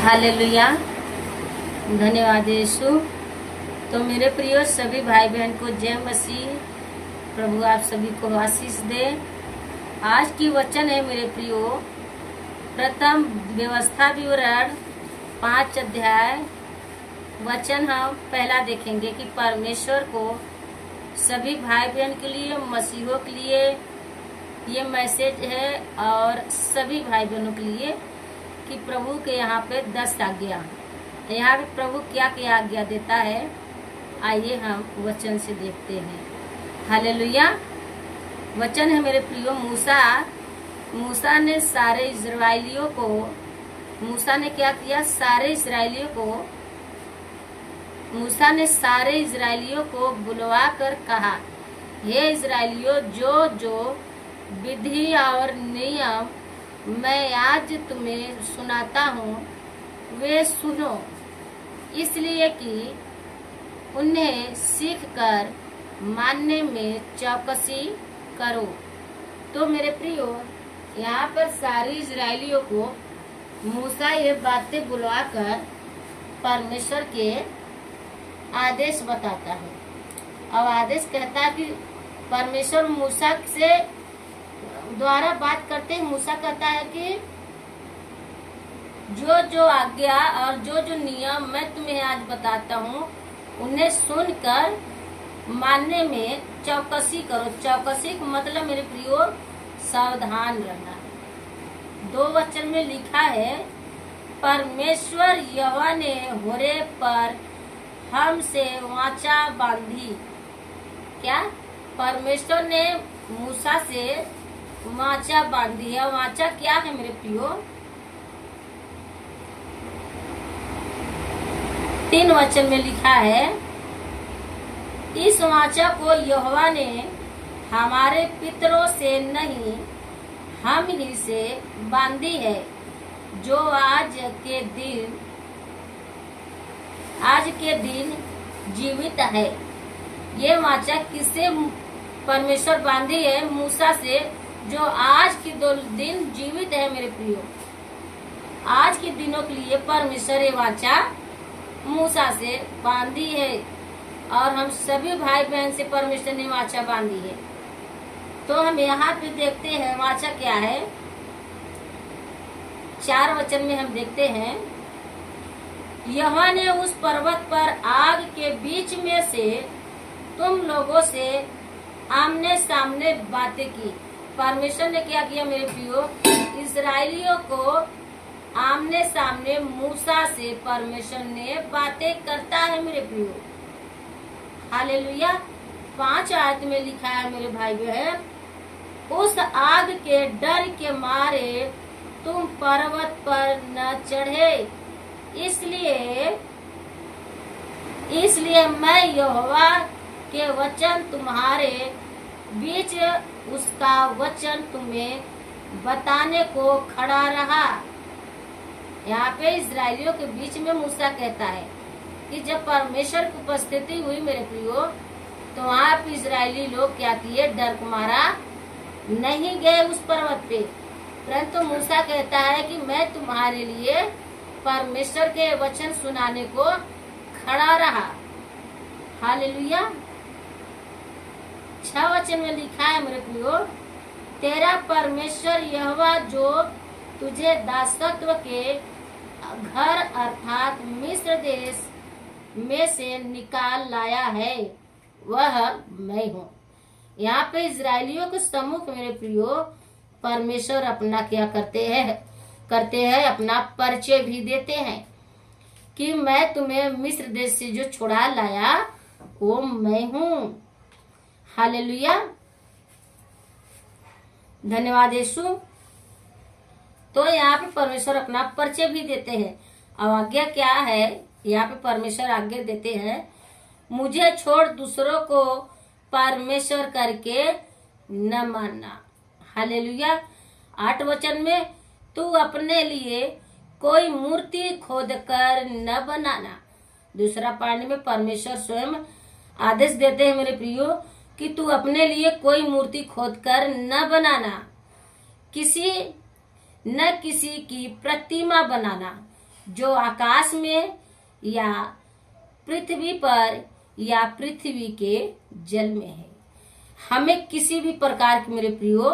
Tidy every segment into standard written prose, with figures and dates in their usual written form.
Hallelujah. धन्यवाद यीशु। तो मेरे प्रिय सभी भाई बहन को जय मसीह। प्रभु आप सभी को आशीष दे। आज की वचन है मेरे प्रियो, प्रथम व्यवस्था विवरण 5 अध्याय वचन हम पहला देखेंगे कि परमेश्वर को सभी भाई बहन के लिए, मसीहों के लिए ये मैसेज है और सभी भाई बहनों के लिए कि प्रभु के यहाँ पे 10 आज्ञा, यहाँ पे प्रभु क्या क्या आज्ञा देता है। आइए हम वचन से देखते हैं। हालेलुया। वचन है मेरे प्रियो, मूसा ने सारे इजराइलियों को, मूसा ने क्या किया? मूसा ने सारे इजराइलियों को बुलवा कर कहा, हे इजराइलियों, जो जो विधि और नियम मैं आज तुम्हें सुनाता हूँ वे सुनो, इसलिए कि उन्हें सीख कर मानने में चौकसी करो। तो मेरे प्रियो, यहाँ पर सारी इजराइलियों को मूसा ये बातें बुलवाकर परमेश्वर के आदेश बताता है। अब आदेश कहता है कि परमेश्वर मूसा से द्वारा बात करते हैं। मूसा कहता है कि जो जो आज्ञा और जो जो नियम मैं तुम्हें आज बताता हूँ उन्हें सुनकर मानने में चौकसी करो। चौकसी का मतलब मेरे प्रियो सावधान रहना। 2 वचन में लिखा है, परमेश्वर यहोवा ने होरेब पर हमसे वाचा बांधी। क्या? परमेश्वर ने मूसा से वाचा बांधी है। वाचा क्या है मेरे प्रियो? 3 वचन में लिखा है, इस वाचा को यहोवा ने हमारे पितरों से नहीं, हम ही से बांधी है, जो आज के दिन जीवित है। ये वाचा किससे परमेश्वर बांधी है? मूसा से, जो आज के 2 दिन जीवित है। मेरे प्रियो, आज के दिनों के लिए परमेश्वर ये वाचा मूसा से बांधी है और हम सभी भाई बहन से परमेश्वर ने वाचा बांधी है। तो हम यहाँ पे देखते हैं वाचा क्या है। 4 वचन में हम देखते हैं, यहोवा ने उस पर्वत पर आग के बीच में से तुम लोगों से आमने सामने बातें की। परमेश्वर ने क्या किया मेरे प्रियो? इजराइलियों को आमने सामने मूसा से परमेश्वर ने बातें करता है मेरे प्रियो। हालेलुया। 5 आयत में लिखा है मेरे भाई बहन, उस आग के डर के मारे तुम पर्वत पर न चढ़े, इसलिए मैं यहोवा के वचन तुम्हारे बीच उसका वचन तुम्हें बताने को खड़ा रहा। यहाँ पे इजराइलियों के बीच में मूसा कहता है कि जब परमेश्वर की उपस्थिति हुई मेरे प्रियो, तो वहाँ पे इजराइली लोग क्या किए? डर को मारा नहीं गए उस पर्वत पे, परंतु मूसा कहता है कि मैं तुम्हारे लिए परमेश्वर के वचन सुनाने को खड़ा रहा। हालेलुया। 6 वचन में लिखा है मेरे प्रियो, तेरा परमेश्वर यहोवा जो तुझे दासत्व के घर अर्थात मिस्र देश में से निकाल लाया है, वह मैं हूँ। यहाँ पे इजराइलियों के सम्मुख मेरे प्रियो परमेश्वर अपना क्या करते हैं अपना परिचय भी देते हैं कि मैं तुम्हें मिस्र देश से जो छुड़ा लाया वो मैं हूँ। हालेलुया। धन्यवाद यीशु। तो यहाँ पे परमेश्वर अपना परिचय भी देते हैं। अब आज्ञा क्या है? यहाँ पे परमेश्वर आज्ञा देते हैं, मुझे छोड़ दूसरों को परमेश्वर करके न मानना। हालेलुया। 8 वचन में, तू अपने लिए कोई मूर्ति खोद कर न बनाना। दूसरा पानी में परमेश्वर स्वयं आदेश देते हैं मेरे प्रियो कि तू अपने लिए कोई मूर्ति खोद कर न बनाना, किसी की प्रतिमा बनाना। जो आकाश में या पृथ्वी पर या पृथ्वी के जल में है। हमें किसी भी प्रकार की, मेरे प्रियो,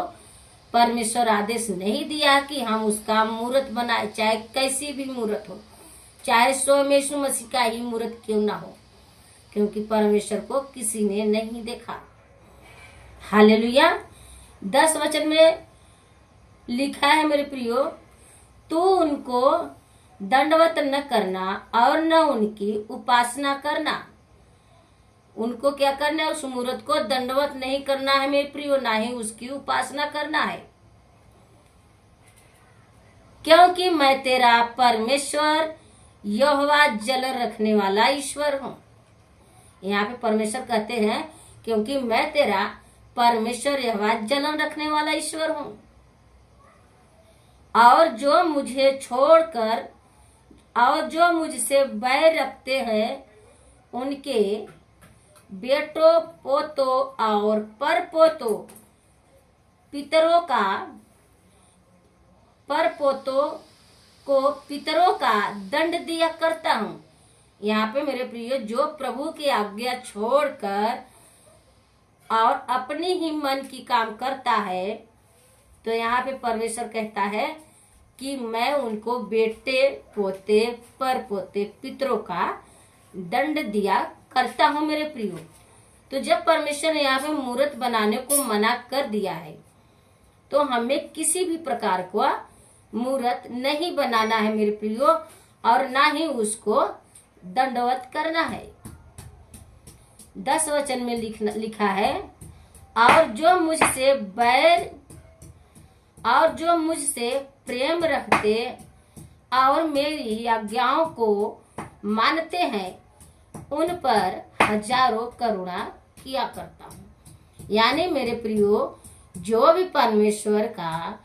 परमेश्वर आदेश नहीं दिया कि हम उसका मूर्त बनाए, चाहे कैसी भी मूर्त हो, चाहे स्वयं यीशु मसीह का ही मूर्त क्यों ना हो, क्योंकि परमेश्वर को किसी ने नहीं देखा। हालेलुया। 10 वचन में लिखा है, मेरे प्रियो, तू उनको दंडवत न करना और न उनकी उपासना करना। उनको क्या करना है? उस मूर्त को दंडवत नहीं करना है मेरे प्रियो, ना ही उसकी उपासना करना है, क्योंकि मैं तेरा परमेश्वर यहोवा जल रखने वाला ईश्वर हूँ। यहाँ पे परमेश्वर कहते हैं, क्योंकि मैं तेरा परमेश्वर यहोवा जल रखने वाला ईश्वर हूँ। और जो मुझे छोड़कर और जो मुझसे बैर रखते हैं उनके बेटों, पोतों और परपोतों, परपोतों को पितरों का दंड दिया करता हूँ। यहाँ पे मेरे प्रियो, जो प्रभु की आज्ञा छोड़कर और अपनी ही मन की काम करता है, तो यहाँ पे परमेश्वर कहता है कि मैं उनको बेटे, पोते, परपोते, पितरों का दंड दिया करता हूँ मेरे प्रियो। तो जब परमेश्वर ने यहाँ पे मूर्त बनाने को मना कर दिया है, तो हमें किसी भी प्रकार का मूर्त नहीं बनाना है मेरे प्रियो, और ना ही उसको दंडवत करना है। 10 वचन में लिखा है, और जो मुझसे प्रेम रखते और मेरी आज्ञाओं को मानते हैं, उन पर हजारों करुणा किया करता हूँ। यानी मेरे प्रियो, जो भी परमेश्वर का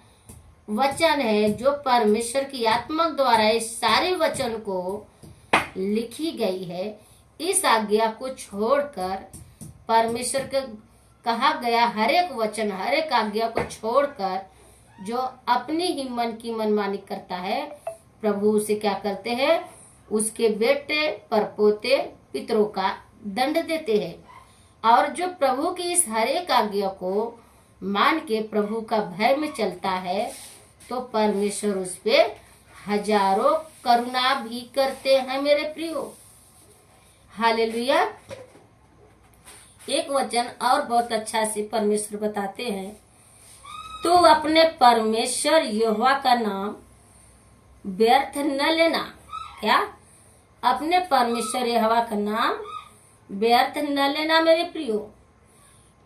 वचन है, जो परमेश्वर की आत्मा द्वारा इस सारे वचन को लिखी गई है, इस आज्ञा को छोड़कर, परमेश्वर के कहा गया हर एक वचन, हर एक आज्ञा को छोड़कर जो अपनी ही मन की मनमानी करता है, प्रभु उसे क्या करते हैं? उसके बेटे, परपोते, पितरों का दंड देते हैं। और जो प्रभु की इस हर एक आज्ञा को मान के प्रभु का भय में चलता है, तो परमेश्वर उस पे हजारों करुणा भी करते हैं मेरे प्रियो। हालेलुया। एक वचन और बहुत अच्छा से परमेश्वर बताते हैं, तो अपने परमेश्वर यहोवा का नाम व्यर्थ न लेना। क्या? अपने परमेश्वर यहोवा का नाम व्यर्थ न लेना मेरे प्रियो,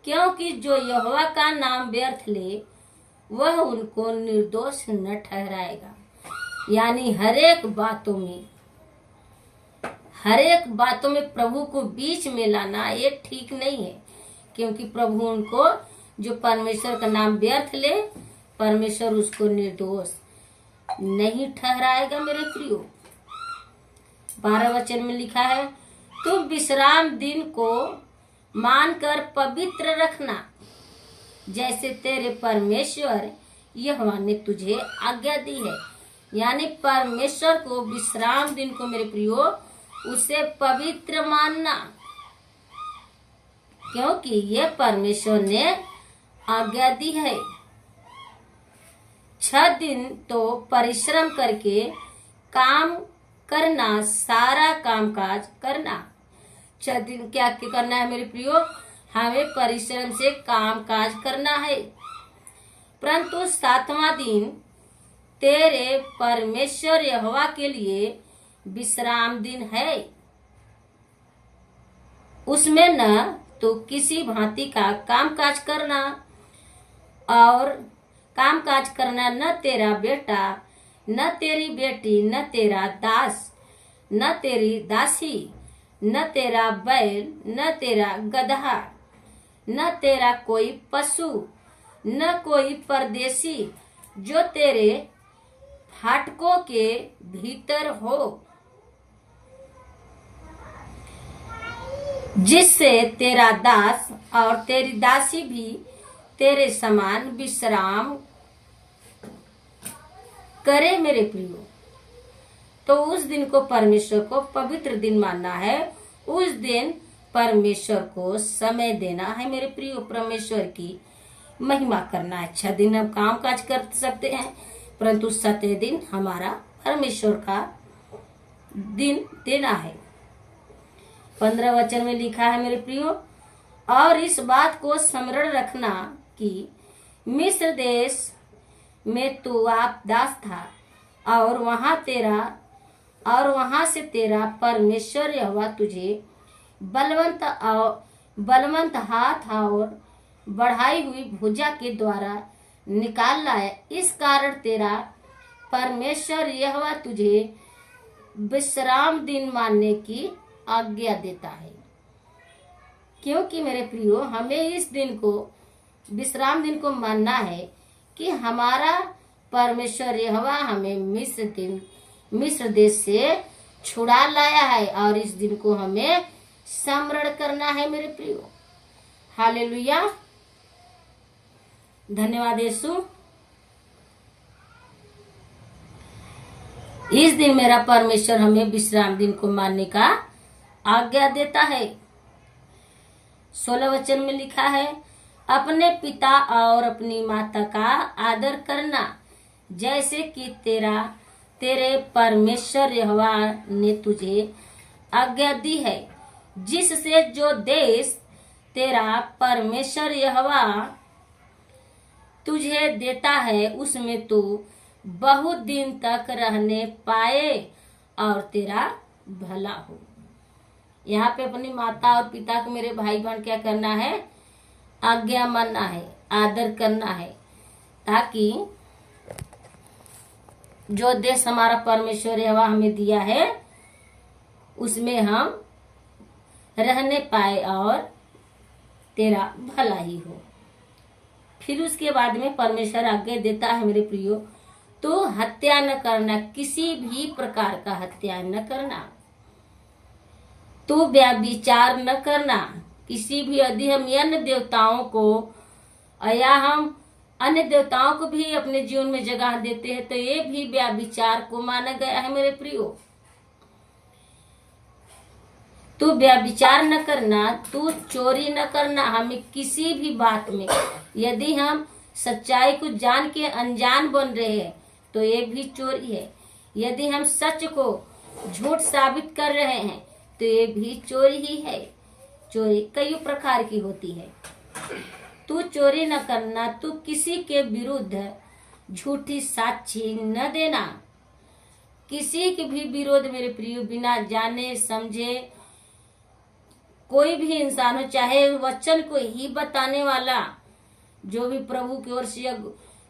क्योंकि जो यहोवा का नाम व्यर्थ ले, वह उनको निर्दोष न ठहराएगा। यानी हर एक बातों में प्रभु को बीच में लाना ये ठीक नहीं है, क्योंकि प्रभु उनको, जो परमेश्वर का नाम व्यर्थ ले, परमेश्वर उसको निर्दोष नहीं ठहराएगा मेरे प्रियो। 12 वचन में लिखा है, तुम विश्राम दिन को मानकर पवित्र रखना, जैसे तेरे परमेश्वर यहोवा ने तुझे आज्ञा दी है। यानी परमेश्वर को विश्राम दिन को मेरे प्रियो उसे पवित्र मानना, क्योंकि ये परमेश्वर ने आज्ञा दी है। 6 दिन तो परिश्रम करके काम करना, सारा कामकाज करना। 6 दिन क्या करना है मेरे प्रियो? हमें परिश्रम से कामकाज करना है, परंतु 7वां दिन तेरे परमेश्वर यहोवा के लिए विश्राम दिन है। उसमें न तो किसी भांति का कामकाज करना, और कामकाज करना न तेरा बेटा, न तेरी बेटी, न तेरा दास, न तेरी दासी, न तेरा बैल, न तेरा गदहा, न तेरा कोई पशु, न कोई परदेशी जो तेरे फाटकों के भीतर हो, जिससे तेरा दास और तेरी दासी भी तेरे समान विश्राम करे मेरे प्रियो। तो उस दिन को परमेश्वर को पवित्र दिन मानना है। उस दिन परमेश्वर को समय देना है मेरे प्रिय, परमेश्वर की महिमा करना है। 6 दिन हम काम काज कर सकते हैं, परंतु 7वें दिन हमारा परमेश्वर का दिन देना है। 15 वचन में लिखा है मेरे प्रियो, और इस बात को स्मरण रखना कि मिस्र देश में तू आप दास था, और वहां से तेरा परमेश्वर यहोवा तुझे बलवंत हाथ और बढ़ाई हुई भुजा के द्वारा निकाल लाया। इस कारण तेरा परमेश्वर यहोवा तुझे विश्राम दिन मानने की आज्ञा देता है। क्योंकि मेरे प्रियो, हमें इस दिन को, विश्राम दिन को मानना है कि हमारा परमेश्वर यहोवा हमें मिस्र देश से छुड़ा लाया है, और इस दिन को हमें स्मरण करना है मेरे प्रियो। हालेलुया, धन्यवाद यीशु। इस दिन मेरा परमेश्वर हमें विश्राम दिन को मानने का आज्ञा देता है। 16 वचन में लिखा है, अपने पिता और अपनी माता का आदर करना, जैसे कि तेरे परमेश्वर यहोवा ने तुझे आज्ञा दी है, जिससे जो देश तेरा परमेश्वर यहोवा तुझे देता है उसमें तू बहुत दिन तक रहने पाए और तेरा भला हो। यहाँ पे अपनी माता और पिता को, मेरे भाई बहन, क्या करना है? आज्ञा मानना है, आदर करना है, ताकि जो देश हमारा परमेश्वर यहोवा हमें दिया है उसमें हम रहने पाए और तेरा भला ही हो। फिर उसके बाद में परमेश्वर आज्ञा देता है मेरे प्रियो, तो हत्या न करना, किसी भी प्रकार का हत्या न करना, तो व्यभिचार न करना, किसी भी, यदि हम अन्य देवताओं को या हम अन्य देवताओं को भी अपने जीवन में जगह देते हैं तो ये भी व्यभिचार को माना गया है मेरे प्रियो। तू व्यभिचार न करना, तू चोरी न करना। हमें किसी भी बात में, यदि हम सच्चाई को जान के अनजान बन रहे हैं तो ये भी चोरी है। यदि हम सच को झूठ साबित कर रहे हैं तो ये भी चोरी ही है। चोरी कई प्रकार की होती है। तू चोरी न करना, तू किसी के विरुद्ध झूठी साक्षी न देना। किसी के भी विरोध मेरे प्रियो, बिना जाने समझे कोई भी इंसान हो, चाहे वचन को ही बताने वाला, जो भी प्रभु की ओर से,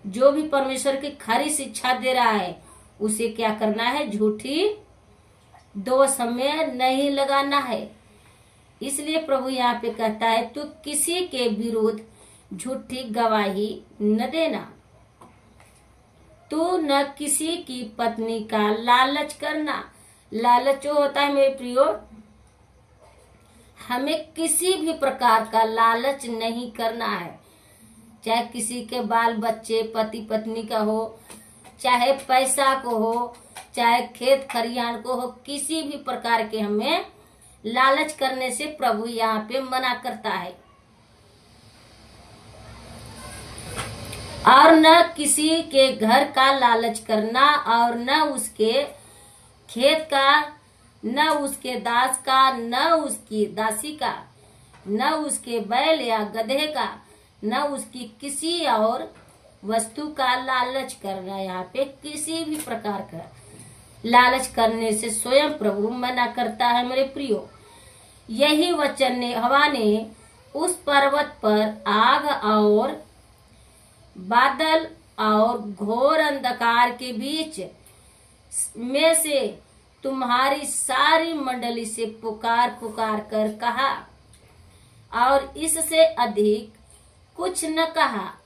जो भी परमेश्वर की खरी शिक्षा दे रहा है, उसे क्या करना है? झूठी दोष में नहीं लगाना है। इसलिए प्रभु यहाँ पे कहता है, तू किसी के विरुद्ध झूठी गवाही न देना। तू न किसी की पत्नी का लालच करना। लालच जो होता है मेरे प्रियो, हमें किसी भी प्रकार का लालच नहीं करना है। चाहे किसी के बाल बच्चे, पति पत्नी का हो, चाहे पैसा को हो, चाहे खेत खरियान को हो, किसी भी प्रकार के हमें लालच करने से प्रभु यहाँ पे मना करता है। और न किसी के घर का लालच करना, और न उसके खेत का, न उसके दास का, न उसकी दासी का, न उसके बैल या गधे का, न उसकी किसी और वस्तु का लालच करना। यहाँ पे किसी भी प्रकार का लालच करने से स्वयं प्रभु मना करता है मेरे प्रियो। यही वचन ने हवा ने उस पर्वत पर आग और बादल और घोर अंधकार के बीच में से तुम्हारी सारी मंडली से पुकार पुकार कर कहा, और इससे अधिक कुछ न कहा।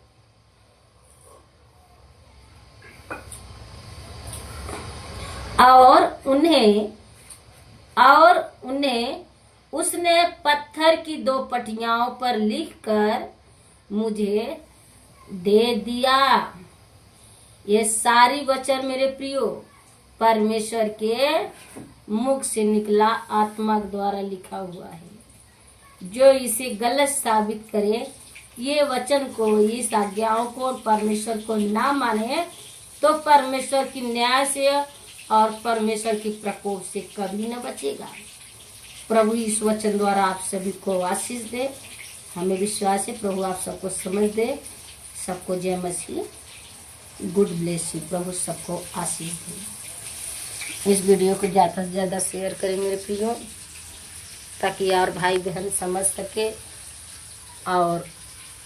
और उन्हें उसने पत्थर की 2 पटियाओं पर लिखकर मुझे दे दिया। ये सारी वचन मेरे प्रियो, परमेश्वर के मुख से निकला आत्मा द्वारा लिखा हुआ है। जो इसे गलत साबित करे, ये वचन को, इस आज्ञाओं को और परमेश्वर को ना माने, तो परमेश्वर की न्याय से और परमेश्वर की प्रकोप से कभी न बचेगा। प्रभु इस वचन द्वारा आप सभी को आशीष दे। हमें विश्वास है प्रभु आप सबको समझ दे। सबको जय मसीह, गुड ब्लेस यू। प्रभु सबको आशीष दे। इस वीडियो को ज़्यादा से ज़्यादा शेयर करें मेरे प्रियो, ताकि और भाई बहन समझ सके और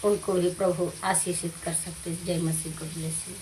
उनको भी प्रभु आशीषित कर सकते। जय मसीह, गुड ब्लेस यू।